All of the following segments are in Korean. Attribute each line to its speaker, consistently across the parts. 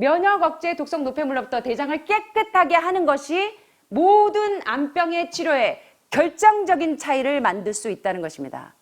Speaker 1: 면역 억제 독성 노폐물로부터 대장을 깨끗하게 하는 것이 모든 암병의 치료에 결정적인 차이를 만들 수 있다는 것입니다.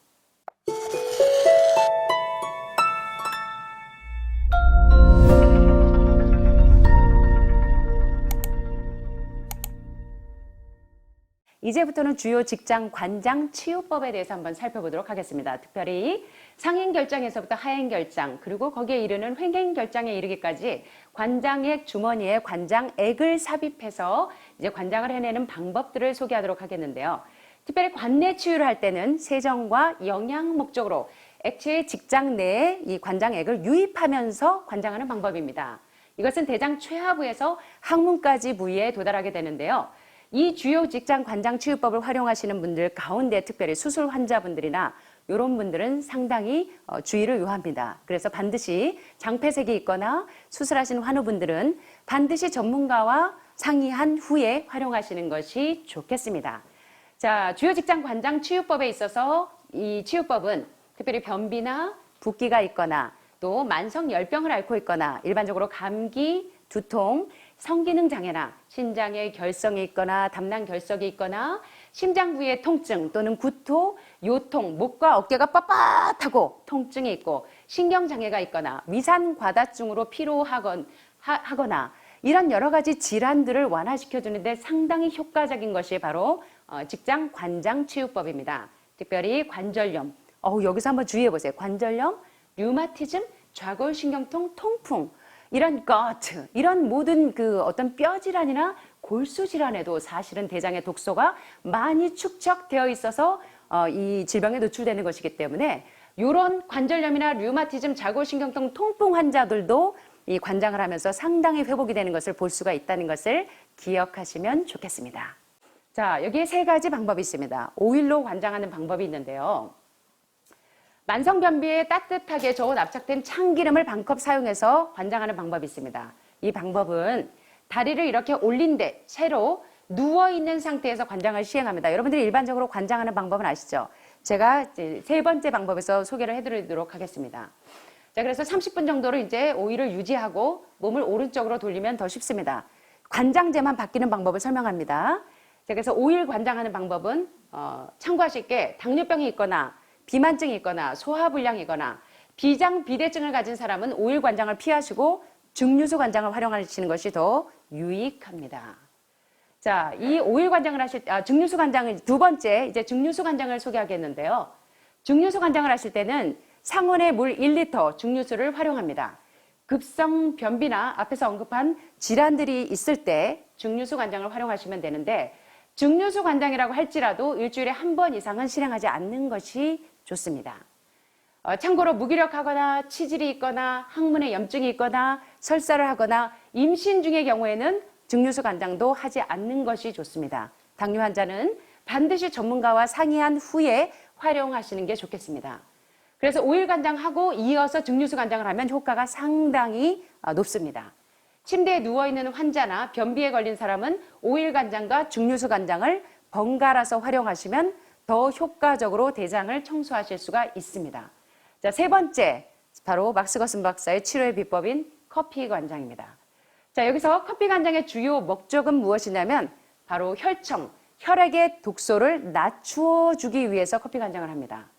Speaker 1: 이제부터는 주요 직장 관장 치유법에 대해서 한번 살펴보도록 하겠습니다. 특별히 상행결장에서부터 하행결장, 그리고 거기에 이르는 횡행결장에 이르기까지 관장액 주머니에 관장액을 삽입해서 이제 관장을 해내는 방법들을 소개하도록 하겠는데요. 특별히 관내 치유를 할 때는 세정과 영양 목적으로 액체의 직장 내에 이 관장액을 유입하면서 관장하는 방법입니다. 이것은 대장 최하부에서 항문까지 부위에 도달하게 되는데요. 이 주요 직장 관장 치유법을 활용하시는 분들 가운데 특별히 수술 환자분들이나 이런 분들은 상당히 주의를 요합니다. 그래서 반드시 장폐색이 있거나 수술하시는 환우분들은 반드시 전문가와 상의한 후에 활용하시는 것이 좋겠습니다. 자, 주요 직장 관장 치유법에 있어서 이 치유법은 특별히 변비나 붓기가 있거나 또 만성 열병을 앓고 있거나 일반적으로 감기, 두통, 성기능 장애나 신장에 결성이 있거나 담낭 결석이 있거나 심장 부위의 통증 또는 구토, 요통, 목과 어깨가 빳빳하고 통증이 있고 신경장애가 있거나 위산과다증으로 피로하거나 이런 여러 가지 질환들을 완화시켜주는데 상당히 효과적인 것이 바로 직장 관장 치유법입니다. 특별히 관절염, 여기서 한번 주의해 보세요. 관절염, 류마티즘, 좌골신경통, 통풍 이런 모든 그 어떤 뼈 질환이나 골수 질환에도 사실은 대장의 독소가 많이 축적되어 있어서 이 질병에 노출되는 것이기 때문에 이런 관절염이나 류마티즘, 좌골신경통, 통풍 환자들도 이 관장을 하면서 상당히 회복이 되는 것을 볼 수가 있다는 것을 기억하시면 좋겠습니다. 자, 여기에 세 가지 방법이 있습니다. 오일로 관장하는 방법이 있는데요. 만성변비에 따뜻하게 저어 납작된 참기름을 반컵 사용해서 관장하는 방법이 있습니다. 이 방법은 다리를 이렇게 올린 데 채로 누워있는 상태에서 관장을 시행합니다. 여러분들이 일반적으로 관장하는 방법은 아시죠? 제가 이제 세 번째 방법에서 소개를 해드리도록 하겠습니다. 자, 그래서 30분 정도로 이제 오일을 유지하고 몸을 오른쪽으로 돌리면 더 쉽습니다. 관장제만 바뀌는 방법을 설명합니다. 자, 그래서 오일 관장하는 방법은 참고하실 게 당뇨병이 있거나 비만증이 있거나 소화불량이거나 비장비대증을 가진 사람은 오일 관장을 피하시고 증류수 관장을 활용하시는 것이 더 유익합니다. 자, 이 오일 관장을 증류수 관장을 두 번째 이제 증류수 관장을 소개하겠는데요. 증류수 관장을 하실 때는 상온의 물 1리터 증류수를 활용합니다. 급성 변비나 앞에서 언급한 질환들이 있을 때 증류수 관장을 활용하시면 되는데 증류수 관장이라고 할지라도 일주일에 한 번 이상은 실행하지 않는 것이 좋습니다. 참고로 무기력하거나 치질이 있거나 항문에 염증이 있거나 설사를 하거나 임신 중의 경우에는 증류수 관장도 하지 않는 것이 좋습니다. 당뇨 환자는 반드시 전문가와 상의한 후에 활용하시는 게 좋겠습니다. 그래서 오일 관장하고 이어서 증류수 관장을 하면 효과가 상당히 높습니다. 침대에 누워있는 환자나 변비에 걸린 사람은 오일 관장과 증류수 관장을 번갈아서 활용하시면 더 효과적으로 대장을 청소하실 수가 있습니다. 자, 세 번째, 바로 막스 거슨 박사의 치료의 비법인 커피 관장입니다. 자, 여기서 커피 관장의 주요 목적은 무엇이냐면 바로 혈청, 혈액의 독소를 낮추어 주기 위해서 커피 관장을 합니다.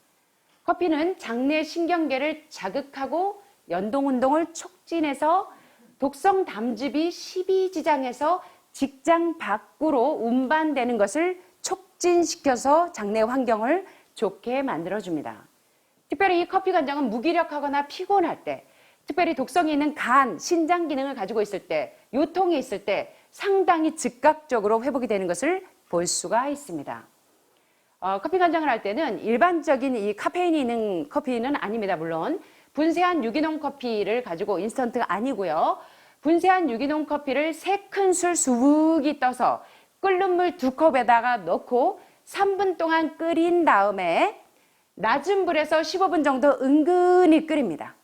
Speaker 1: 커피는 장내 신경계를 자극하고 연동운동을 촉진해서 독성 담즙이 십이지장에서 직장 밖으로 운반되는 것을 촉진시켜서 장내 환경을 좋게 만들어줍니다. 특별히 이 커피 관장은 무기력하거나 피곤할 때, 특별히 독성이 있는 간, 신장 기능을 가지고 있을 때, 요통이 있을 때 상당히 즉각적으로 회복이 되는 것을 볼 수가 있습니다. 커피 관장을 할 때는 일반적인 이 카페인이 있는 커피는 아닙니다. 물론 분쇄한 유기농 커피를 가지고 인스턴트가 아니고요. 분쇄한 유기농 커피를 3큰술 수북이 떠서 끓는 물 2컵에다가 넣고 3분 동안 끓인 다음에 낮은 불에서 15분 정도 은근히 끓입니다.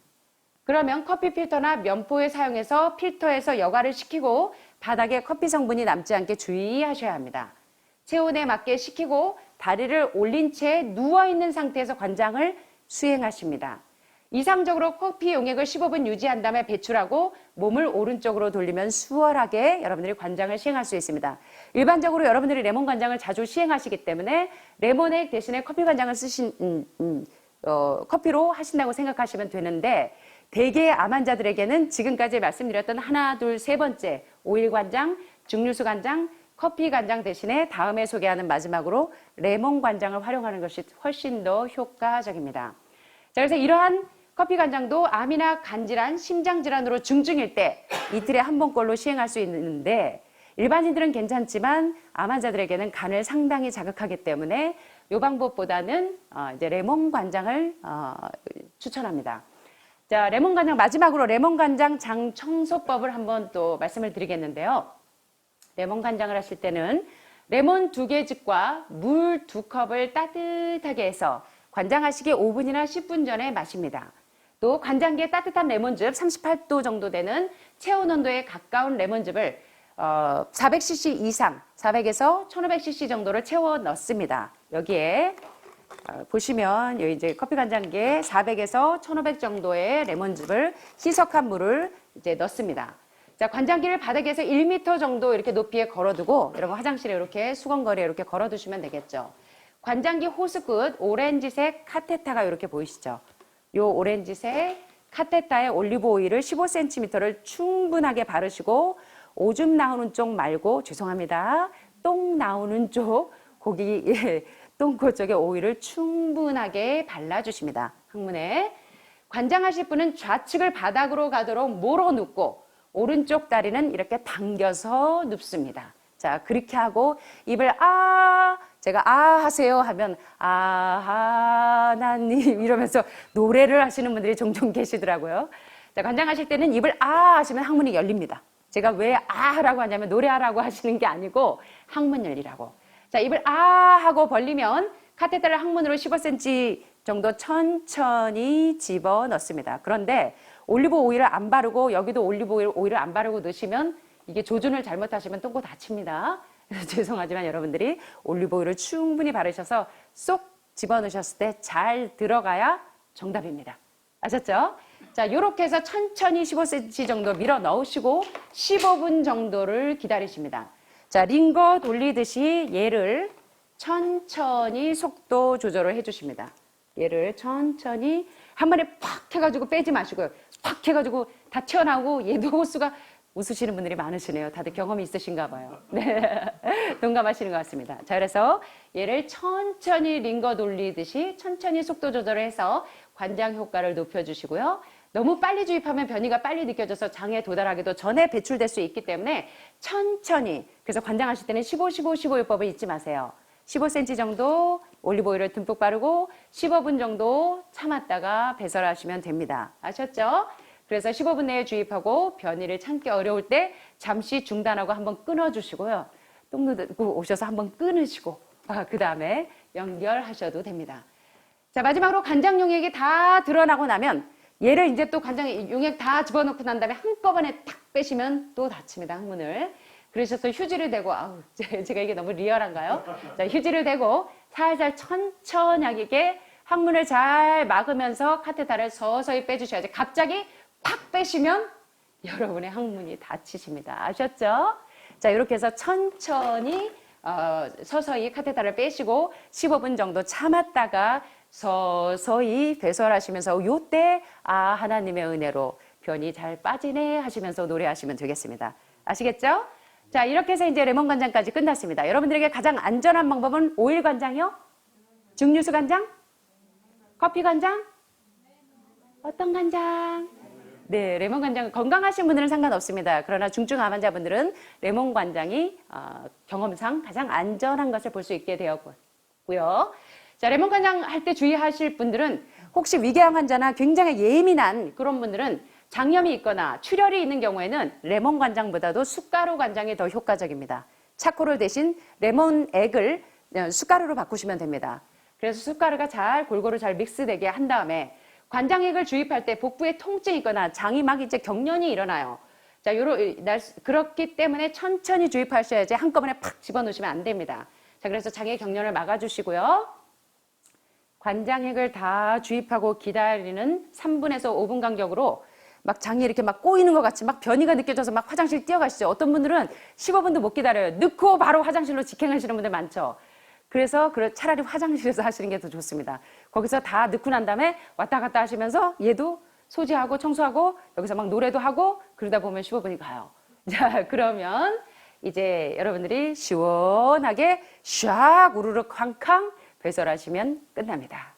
Speaker 1: 그러면 커피 필터나 면포에 사용해서 필터에서 여과를 시키고 바닥에 커피 성분이 남지 않게 주의하셔야 합니다. 체온에 맞게 식히고 다리를 올린 채 누워있는 상태에서 관장을 수행하십니다. 이상적으로 커피 용액을 15분 유지한 다음에 배출하고 몸을 오른쪽으로 돌리면 수월하게 여러분들이 관장을 시행할 수 있습니다. 일반적으로 여러분들이 레몬 관장을 자주 시행하시기 때문에 레몬액 대신에 커피 관장을 커피로 하신다고 생각하시면 되는데 대개 암 환자들에게는 지금까지 말씀드렸던 하나, 둘, 세 번째 오일 관장, 증류수 관장, 커피 관장 대신에 다음에 소개하는 마지막으로 레몬 관장을 활용하는 것이 훨씬 더 효과적입니다. 자, 그래서 이러한 커피 관장도 암이나 간질환, 심장질환으로 중증일 때 이틀에 한 번꼴로 시행할 수 있는데 일반인들은 괜찮지만 암 환자들에게는 간을 상당히 자극하기 때문에 이 방법보다는 이제 레몬 관장을 추천합니다. 자, 레몬 관장 마지막으로 레몬 관장 장 청소법을 한번 또 말씀을 드리겠는데요. 레몬 간장을 하실 때는 레몬 2개즙과 물 2컵을 따뜻하게 해서 관장하시기 5분이나 10분 전에 마십니다. 또 관장기에 따뜻한 레몬즙 38도 정도 되는 체온 온도에 가까운 레몬즙을 400cc 이상, 400에서 1500cc 정도를 채워 넣습니다. 여기에 보시면 여기 이제 커피 간장기에 400에서 1500 정도의 레몬즙을 희석한 물을 이제 넣습니다. 자, 관장기를 바닥에서 1m 정도 이렇게 높이에 걸어두고 여러분 화장실에 이렇게 수건거리에 이렇게 걸어두시면 되겠죠. 관장기 호스 끝 오렌지색 카테타가 이렇게 보이시죠? 요 오렌지색 카테타에 올리브 오일을 15cm를 충분하게 바르시고 오줌 나오는 쪽 말고 죄송합니다. 똥 나오는 쪽 고기 똥꼬 쪽에 오일을 충분하게 발라주십니다. 항문에 관장하실 분은 좌측을 바닥으로 가도록 몰어 눕고 오른쪽 다리는 이렇게 당겨서 눕습니다. 자, 그렇게 하고 입을 제가 하세요 하면 하나님 이러면서 노래를 하시는 분들이 종종 계시더라고요. 자, 관장하실 때는 입을 하시면 항문이 열립니다. 제가 왜 하라고 하냐면 노래하라고 하시는 게 아니고 항문 열리라고. 자, 입을 하고 벌리면 카테테를 항문으로 15cm 정도 천천히 집어 넣습니다. 그런데 올리브 오일을 안 바르고 여기도 올리브 오일을 안 바르고 넣으시면 이게 조준을 잘못하시면 똥꼬 다칩니다. 죄송하지만 여러분들이 올리브 오일을 충분히 바르셔서 쏙 집어넣으셨을 때 잘 들어가야 정답입니다. 아셨죠? 자, 요렇게 해서 천천히 15cm 정도 밀어 넣으시고 15분 정도를 기다리십니다. 자, 링거 돌리듯이 얘를 천천히 속도 조절을 해주십니다. 얘를 천천히 한 번에 팍 해가지고 빼지 마시고요. 팍 해가지고 다 튀어나오고 얘도 호수가 웃으시는 분들이 많으시네요. 다들 경험이 있으신가 봐요. 네. 동감하시는 것 같습니다. 자, 그래서 얘를 천천히 링거 돌리듯이 천천히 속도 조절을 해서 관장 효과를 높여주시고요. 너무 빨리 주입하면 변이가 빨리 느껴져서 장에 도달하기도 전에 배출될 수 있기 때문에 천천히, 그래서 관장하실 때는 15, 15, 15요법을 잊지 마세요. 15cm 정도 올리브 오일을 듬뿍 바르고 15분 정도 참았다가 배설하시면 됩니다. 아셨죠? 그래서 15분 내에 주입하고 변이를 참기 어려울 때 잠시 중단하고 한번 끊어주시고요. 똥 누고 오셔서 한번 끊으시고 그 다음에 연결하셔도 됩니다. 자, 마지막으로 간장 용액이 다 드러나고 나면 얘를 이제 또 간장 용액 다 집어넣고 난 다음에 한꺼번에 탁 빼시면 또 닫힙니다. 항문을. 그러셔서 휴지를 대고 제가 이게 너무 리얼한가요? 자, 휴지를 대고 살살 천천하게 항문을 잘 막으면서 카테타를 서서히 빼주셔야지. 갑자기 팍 빼시면 여러분의 항문이 닫히십니다. 아셨죠? 자, 이렇게 해서 천천히 서서히 카테타를 빼시고 15분 정도 참았다가 서서히 배설하시면서 요때 하나님의 은혜로 변이 잘 빠지네 하시면서 노래하시면 되겠습니다. 아시겠죠? 자, 이렇게 해서 이제 레몬 간장까지 끝났습니다. 여러분들에게 가장 안전한 방법은 오일 간장이요? 증류수 간장? 커피 간장? 어떤 간장? 네, 레몬 간장 건강하신 분들은 상관없습니다. 그러나 중증 암 환자분들은 레몬 간장이 경험상 가장 안전한 것을 볼 수 있게 되었고요. 자, 레몬 간장 할 때 주의하실 분들은 혹시 위궤양 환자나 굉장히 예민한 그런 분들은 장염이 있거나 출혈이 있는 경우에는 레몬 간장보다도 숟가루 간장이 더 효과적입니다. 차코를 대신 레몬 액을 숟가루로 바꾸시면 됩니다. 그래서 숟가루가 골고루 잘 믹스되게 한 다음에 관장액을 주입할 때 복부에 통증이 있거나 장이 막 이제 경련이 일어나요. 자, 그렇기 때문에 천천히 주입하셔야지 한꺼번에 팍 집어넣으시면 안 됩니다. 자, 그래서 장의 경련을 막아주시고요. 관장액을 다 주입하고 기다리는 3분에서 5분 간격으로 막 장이 이렇게 막 꼬이는 것 같이 막 변이가 느껴져서 막 화장실 뛰어가시죠. 어떤 분들은 15분도 못 기다려요. 넣고 바로 화장실로 직행하시는 분들 많죠. 그래서 차라리 화장실에서 하시는 게 더 좋습니다. 거기서 다 넣고 난 다음에 왔다 갔다 하시면서 얘도 소지하고 청소하고 여기서 막 노래도 하고 그러다 보면 15분이 가요. 자, 그러면 이제 여러분들이 시원하게 샥 우르륵 쾅쾅 배설하시면 끝납니다.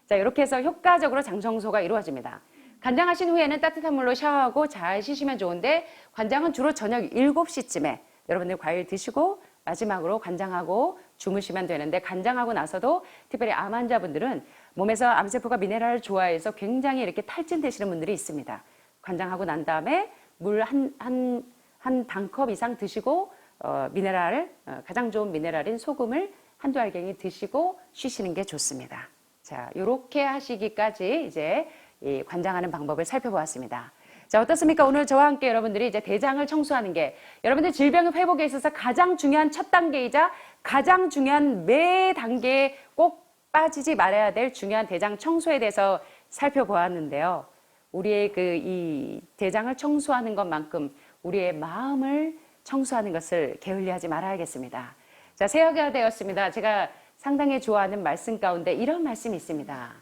Speaker 1: 자, 이렇게 해서 효과적으로 장 청소가 이루어집니다. 관장하신 후에는 따뜻한 물로 샤워하고 잘 씻으면 좋은데 관장은 주로 저녁 7시쯤에 여러분들 과일 드시고 마지막으로 관장하고 주무시면 되는데 관장하고 나서도 특별히 암 환자분들은 몸에서 암세포가 미네랄을 좋아해서 굉장히 이렇게 탈진되시는 분들이 있습니다. 관장하고 난 다음에 물 한 반컵 이상 드시고 미네랄, 가장 좋은 미네랄인 소금을 한두 알갱이 드시고 쉬시는 게 좋습니다. 자, 요렇게 하시기까지 이제 이 관장하는 방법을 살펴보았습니다. 자, 어떻습니까? 오늘 저와 함께 여러분들이 이제 대장을 청소하는 게 여러분들 질병 회복에 있어서 가장 중요한 첫 단계이자 가장 중요한 매 단계에 꼭 빠지지 말아야 될 중요한 대장 청소에 대해서 살펴보았는데요. 우리의 이 대장을 청소하는 것만큼 우리의 마음을 청소하는 것을 게을리하지 말아야겠습니다. 자, 새해가 되었습니다. 제가 상당히 좋아하는 말씀 가운데 이런 말씀이 있습니다.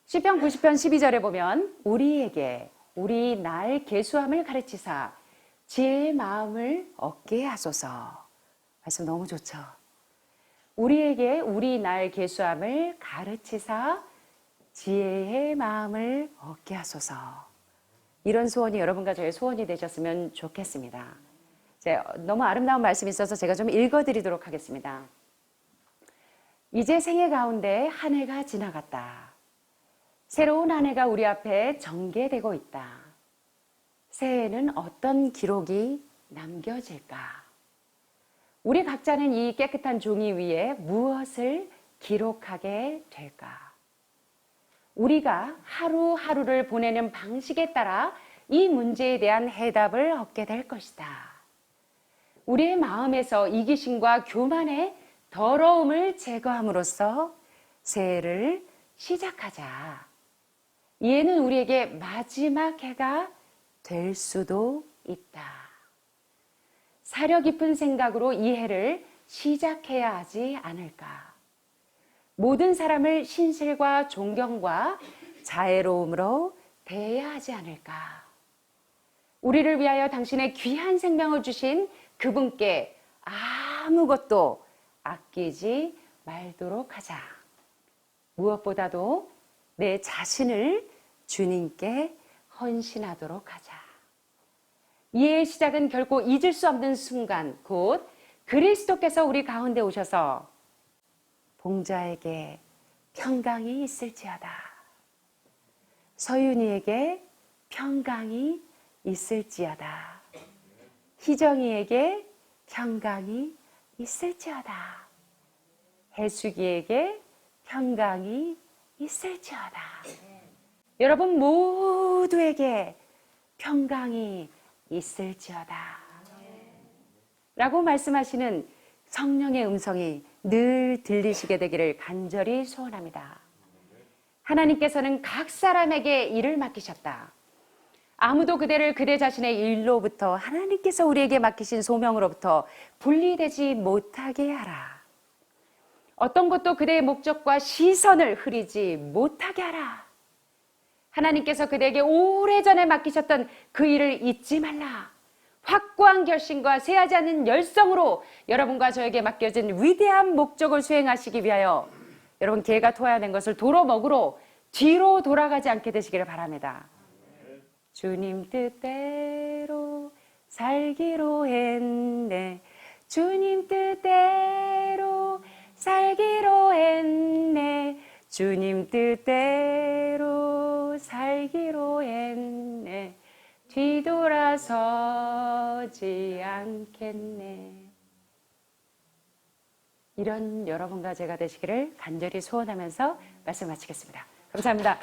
Speaker 1: 시편 90편 12절에 보면 우리에게 우리 날 계수함을 가르치사 지혜의 마음을 얻게 하소서. 말씀 너무 좋죠. 우리에게 우리 날 계수함을 가르치사 지혜의 마음을 얻게 하소서. 이런 소원이 여러분과 저의 소원이 되셨으면 좋겠습니다. 너무 아름다운 말씀이 있어서 제가 좀 읽어드리도록 하겠습니다. 이제 생애 가운데 한 해가 지나갔다. 새로운 한 해가 우리 앞에 전개되고 있다. 새해에는 어떤 기록이 남겨질까? 우리 각자는 이 깨끗한 종이 위에 무엇을 기록하게 될까? 우리가 하루하루를 보내는 방식에 따라 이 문제에 대한 해답을 얻게 될 것이다. 우리의 마음에서 이기심과 교만의 더러움을 제거함으로써 새해를 시작하자. 이해는 우리에게 마지막 해가 될 수도 있다. 사려 깊은 생각으로 이 해를 시작해야 하지 않을까. 모든 사람을 신실과 존경과 자애로움으로 대해야 하지 않을까. 우리를 위하여 당신의 귀한 생명을 주신 그분께 아무것도 아끼지 말도록 하자. 무엇보다도 내 자신을 주님께 헌신하도록 하자. 이해의 시작은 결코 잊을 수 없는 순간, 곧 그리스도께서 우리 가운데 오셔서 봉자에게 평강이 있을지어다. 서윤이에게 평강이 있을지어다. 희정이에게 평강이 있을지어다. 해수기에게 평강이 있을지어다. 여러분 모두에게 평강이 있을지어다. 라고 말씀하시는 성령의 음성이 늘 들리시게 되기를 간절히 소원합니다. 하나님께서는 각 사람에게 일을 맡기셨다. 아무도 그대를 그대 자신의 일로부터 하나님께서 우리에게 맡기신 소명으로부터 분리되지 못하게 하라. 어떤 것도 그대의 목적과 시선을 흐리지 못하게 하라. 하나님께서 그대에게 오래전에 맡기셨던 그 일을 잊지 말라. 확고한 결심과 쇠하지 않는 열성으로 여러분과 저에게 맡겨진 위대한 목적을 수행하시기 위하여 여러분 개가 토해낸 것을 도로 먹으러 뒤로 돌아가지 않게 되시기를 바랍니다. 주님 뜻대로 살기로 했네. 주님 뜻대로 살기로 했네. 주님 뜻대로 살기로 했네. 뒤돌아서지 않겠네. 이런 여러분과 제가 되시기를 간절히 소원하면서 말씀 마치겠습니다. 감사합니다.